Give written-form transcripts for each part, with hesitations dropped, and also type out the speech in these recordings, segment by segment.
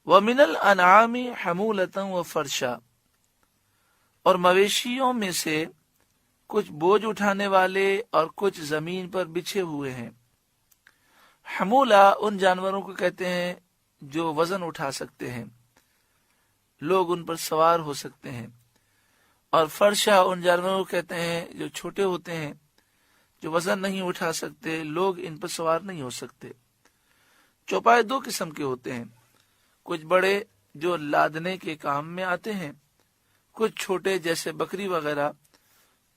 وَمِنَ الْأَنْعَامِ حَمُولَةً وَفَرْشًا، اور مویشیوں میں سے کچھ بوجھ اٹھانے والے اور کچھ زمین پر بچھے ہوئے ہیں۔ حمولہ ان جانوروں کو کہتے ہیں جو وزن اٹھا سکتے ہیں، لوگ ان پر سوار ہو سکتے ہیں، اور فرشا ان جانوروں کو کہتے ہیں جو چھوٹے ہوتے ہیں، جو وزن نہیں اٹھا سکتے، لوگ ان پر سوار نہیں ہو سکتے۔ چوپائے دو قسم کے ہوتے ہیں، کچھ بڑے جو لادنے کے کام میں آتے ہیں، کچھ چھوٹے جیسے بکری وغیرہ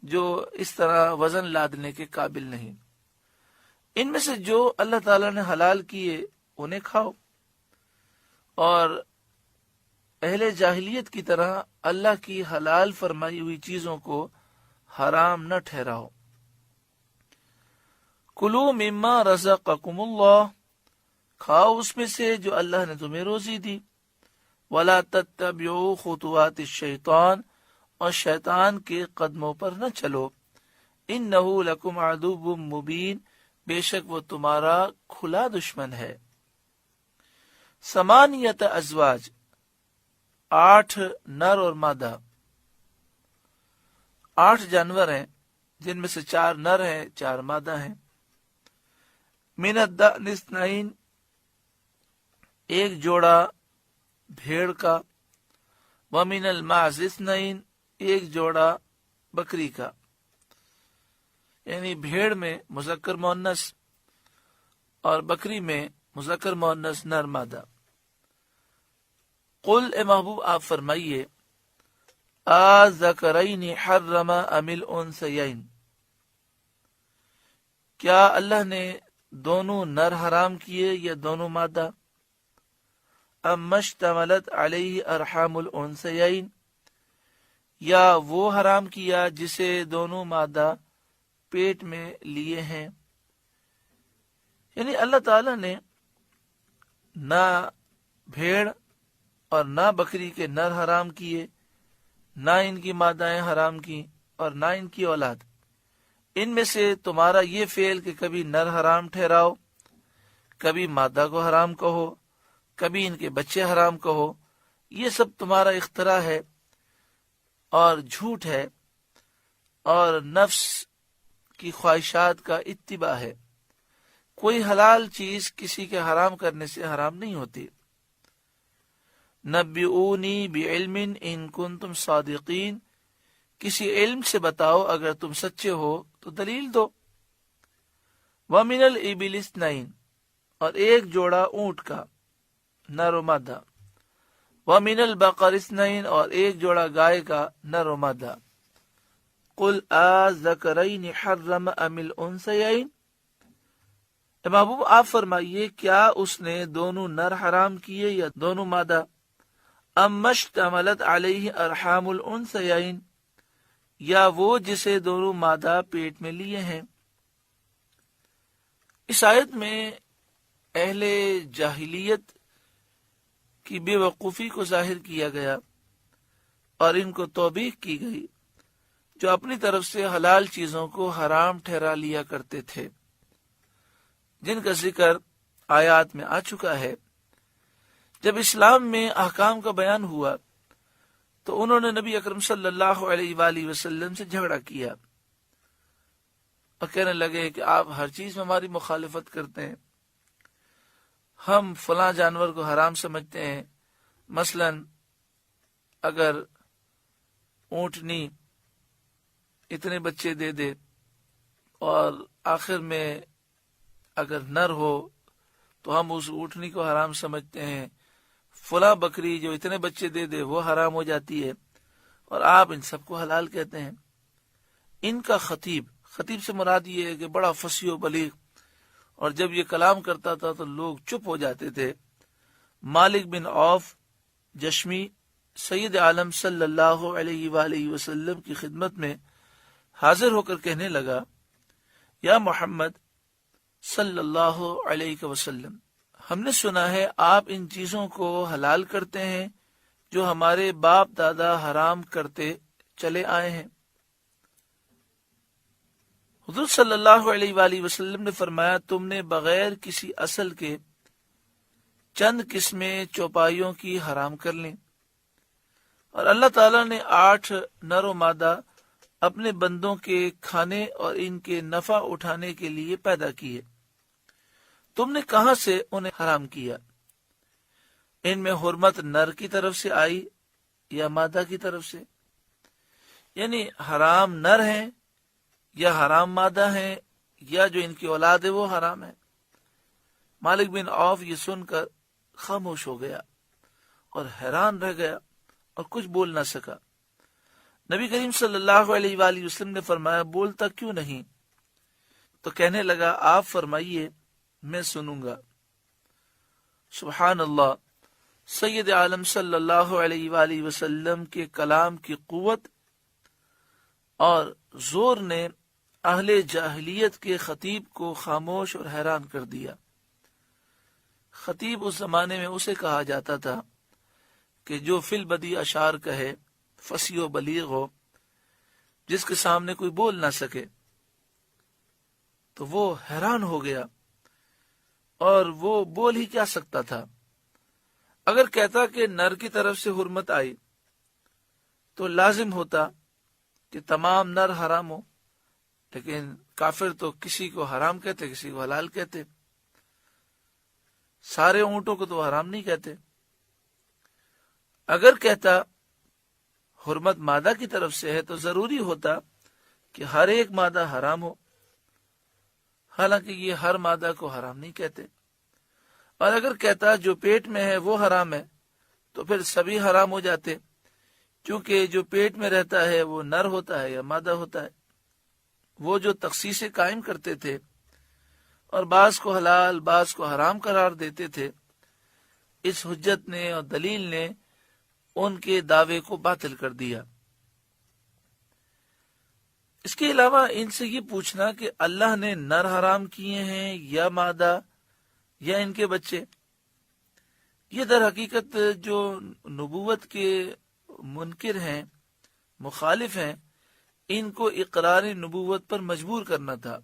جو اس طرح وزن لادنے کے قابل نہیں۔ ان میں سے جو اللہ تعالیٰ نے حلال کیے انہیں کھاؤ، اور اہل جاہلیت کی طرح اللہ کی حلال فرمائی ہوئی چیزوں کو حرام نہ ٹھہراؤ۔ کلوا مما رزقکم اللہ، کھاؤ اس میں سے جو اللہ نے تمہیں روزی دی۔ ولا تتبعوا خطوات الشیطان، اور شیطان کے قدموں پر نہ چلو۔ انہ لکم عدو مبین، بے شک وہ تمہارا کھلا دشمن ہے۔ ثمانیۃ ازواج، 8 نر اور مادہ، 8 جانور ہیں جن میں سے 4 نر ہیں 4 مادہ ہیں۔ من الضأن اثنین، ایک جوڑا بھیڑ کا۔ ومن المعز اثنین، ایک جوڑا بکری کا، یعنی بھیڑ میں مذکر مؤنث اور بکری میں مذکر مؤنث نر مادہ۔ قل، اے محبوب آپ فرمائیے، آذکرین حرم ام الانثیین، کیا اللہ نے دونوں نر حرام کیے یا دونوں مادہ؟ ام اشتملت علیہ ارحام الانثیین، یا وہ حرام کیا جسے دونوں مادہ پیٹ میں لیے ہیں؟ یعنی اللہ تعالی نے نہ بھیڑ اور نہ بکری کے نر حرام کیے، نہ ان کی مادائیں حرام کی اور نہ ان کی اولاد۔ ان میں سے تمہارا یہ فعل کہ کبھی نر حرام ٹھہراؤ، کبھی مادہ کو حرام کہو، کبھی ان کے بچے حرام کہو، یہ سب تمہارا اختراع ہے اور جھوٹ ہے اور نفس کی خواہشات کا اتباع ہے۔ کوئی حلال چیز کسی کے حرام کرنے سے حرام نہیں ہوتی۔ نبئونی بعلم ان کنتم صادقین، کسی علم سے بتاؤ اگر تم سچے ہو تو دلیل دو۔ ومن الابل اثنین، اور ایک جوڑا اونٹ کا، نر و مادہ۔ ومن البقر اثنین، اور ایک جوڑا گائے کا، نر و مادہ۔ قل آذکرین حرم ام الانثیین، اے محبوب آپ فرمائیے، کیا اس نے دونوں نر حرام کیے یا دونوں مادہ؟ ام اشتملت علیہ ارحام الانثیین، یا وہ جسے دونوں مادہ پیٹ میں لیے ہیں۔ اس آیت میں اہل جاہلیت کی بے وقوفی کو ظاہر کیا گیا اور ان کو توبیخ کی گئی جو اپنی طرف سے حلال چیزوں کو حرام ٹھہرا لیا کرتے تھے، جن کا ذکر آیات میں آ چکا ہے۔ جب اسلام میں احکام کا بیان ہوا تو انہوں نے نبی اکرم صلی اللہ علیہ وآلہ وسلم سے جھگڑا کیا اور کہنے لگے کہ آپ ہر چیز میں ہماری مخالفت کرتے ہیں، ہم فلاں جانور کو حرام سمجھتے ہیں، مثلا اگر اونٹنی اتنے بچے دے دے اور آخر میں اگر نر ہو تو ہم اس اونٹنی کو حرام سمجھتے ہیں، فلاں بکری جو اتنے بچے دے دے وہ حرام ہو جاتی ہے، اور آپ ان سب کو حلال کہتے ہیں۔ ان کا خطیب سے مراد یہ ہے کہ بڑا فصیح و بلیغ، اور جب یہ کلام کرتا تھا تو لوگ چپ ہو جاتے تھے۔ مالک بن عوف جشمی سید عالم صلی اللہ علیہ وآلہ وسلم کی خدمت میں حاضر ہو کر کہنے لگا، یا محمد صلی اللہ علیہ وسلم، ہم نے سنا ہے آپ ان چیزوں کو حلال کرتے ہیں جو ہمارے باپ دادا حرام کرتے چلے آئے ہیں۔ حضور صلی اللہ علیہ وآلہ وسلم نے فرمایا، تم نے بغیر کسی اصل کے چند قسمیں چوپائیوں کی حرام کر لیں، اور اللہ تعالیٰ نے 8 نر و مادہ اپنے بندوں کے کھانے اور ان کے نفع اٹھانے کے لیے پیدا کیے، تم نے کہاں سے انہیں حرام کیا؟ ان میں حرمت نر کی طرف سے آئی یا مادہ کی طرف سے؟ یعنی حرام نر ہیں یا حرام مادہ ہیں یا جو ان کی اولاد ہے وہ حرام ہے؟ مالک بن عوف یہ سن کر خاموش ہو گیا اور حیران رہ گیا اور کچھ بول نہ سکا۔ نبی کریم صلی اللہ علیہ وآلہ وسلم نے فرمایا، بولتا کیوں نہیں؟ تو کہنے لگا، آپ فرمائیے، میں سنوں گا۔ سبحان اللہ، سید عالم صلی اللہ علیہ وآلہ وسلم کے کلام کی قوت اور زور نے اہل جاہلیت کے خطیب کو خاموش اور حیران کر دیا۔ خطیب اس زمانے میں اسے کہا جاتا تھا کہ جو فی البدی اشعار کہے، فصیح و بلیغ ہو، جس کے سامنے کوئی بول نہ سکے۔ تو وہ حیران ہو گیا، اور وہ بول ہی کیا سکتا تھا؟ اگر کہتا کہ نر کی طرف سے حرمت آئی تو لازم ہوتا کہ تمام نر حرام ہو، لیکن کافر تو کسی کو حرام کہتے، کسی کو حلال کہتے، سارے اونٹوں کو تو حرام نہیں کہتے۔ اگر کہتا حرمت مادہ کی طرف سے ہے تو ضروری ہوتا کہ ہر ایک مادہ حرام ہو، حالانکہ یہ ہر مادہ کو حرام نہیں کہتے۔ اور اگر کہتا جو پیٹ میں ہے وہ حرام ہے تو پھر سبھی حرام ہو جاتے، کیونکہ جو پیٹ میں رہتا ہے وہ نر ہوتا ہے یا مادہ ہوتا ہے۔ وہ جو تخصیص قائم کرتے تھے اور بعض کو حلال بعض کو حرام قرار دیتے تھے، اس حجت نے اور دلیل نے ان کے دعوے کو باطل کر دیا۔ اس کے علاوہ ان سے یہ پوچھنا کہ اللہ نے نر حرام کیے ہیں یا مادہ یا ان کے بچے، یہ در حقیقت جو نبوت کے منکر ہیں، مخالف ہیں، ان کو اقرار نبوت پر مجبور کرنا تھا،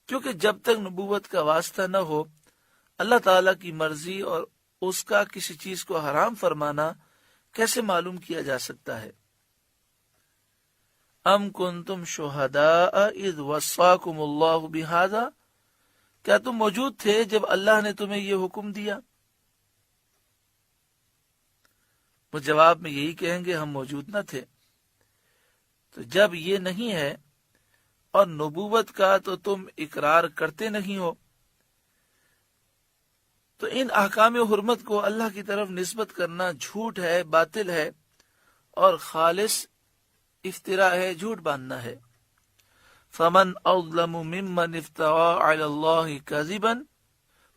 کیونکہ جب تک نبوت کا واسطہ نہ ہو، اللہ تعالی کی مرضی اور اس کا کسی چیز کو حرام فرمانا کیسے معلوم کیا جا سکتا ہے؟ ام کنتم شہداء اذ وصاکم اللہ بہذا، کیا تم موجود تھے جب اللہ نے تمہیں یہ حکم دیا؟ وہ جواب میں یہی کہیں گے، ہم موجود نہ تھے۔ تو جب یہ نہیں ہے اور نبوت کا تو تم اقرار کرتے نہیں ہو، تو ان احکام حرمت کو اللہ کی طرف نسبت کرنا جھوٹ ہے، باطل ہے، اور خالص افتراء ہے، جھوٹ باندھنا ہے۔ فمن اظلم ممن افترى على اللہ کذبا،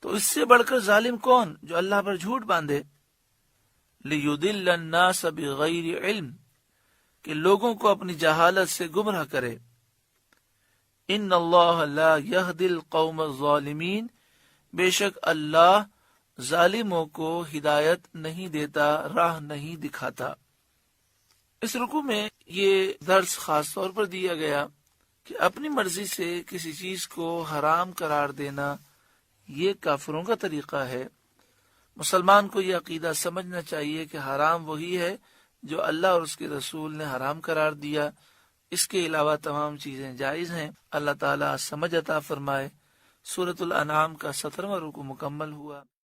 تو اس سے بڑھ کر ظالم کون جو اللہ پر جھوٹ باندھے؟ لیضل الناس بغیر علم، کہ لوگوں کو اپنی جہالت سے گمراہ کرے۔ ان اللہ لا یہدی القوم الظالمین، بے شک اللہ ظالموں کو ہدایت نہیں دیتا، راہ نہیں دکھاتا۔ اس رکوع میں یہ درس خاص طور پر دیا گیا کہ اپنی مرضی سے کسی چیز کو حرام قرار دینا یہ کافروں کا طریقہ ہے۔ مسلمان کو یہ عقیدہ سمجھنا چاہیے کہ حرام وہی ہے جو اللہ اور اس کے رسول نے حرام قرار دیا، اس کے علاوہ تمام چیزیں جائز ہیں۔ اللہ تعالیٰ سمجھ عطا فرمائے۔ سورۃ الانعام کا 17واں رکوع مکمل ہوا۔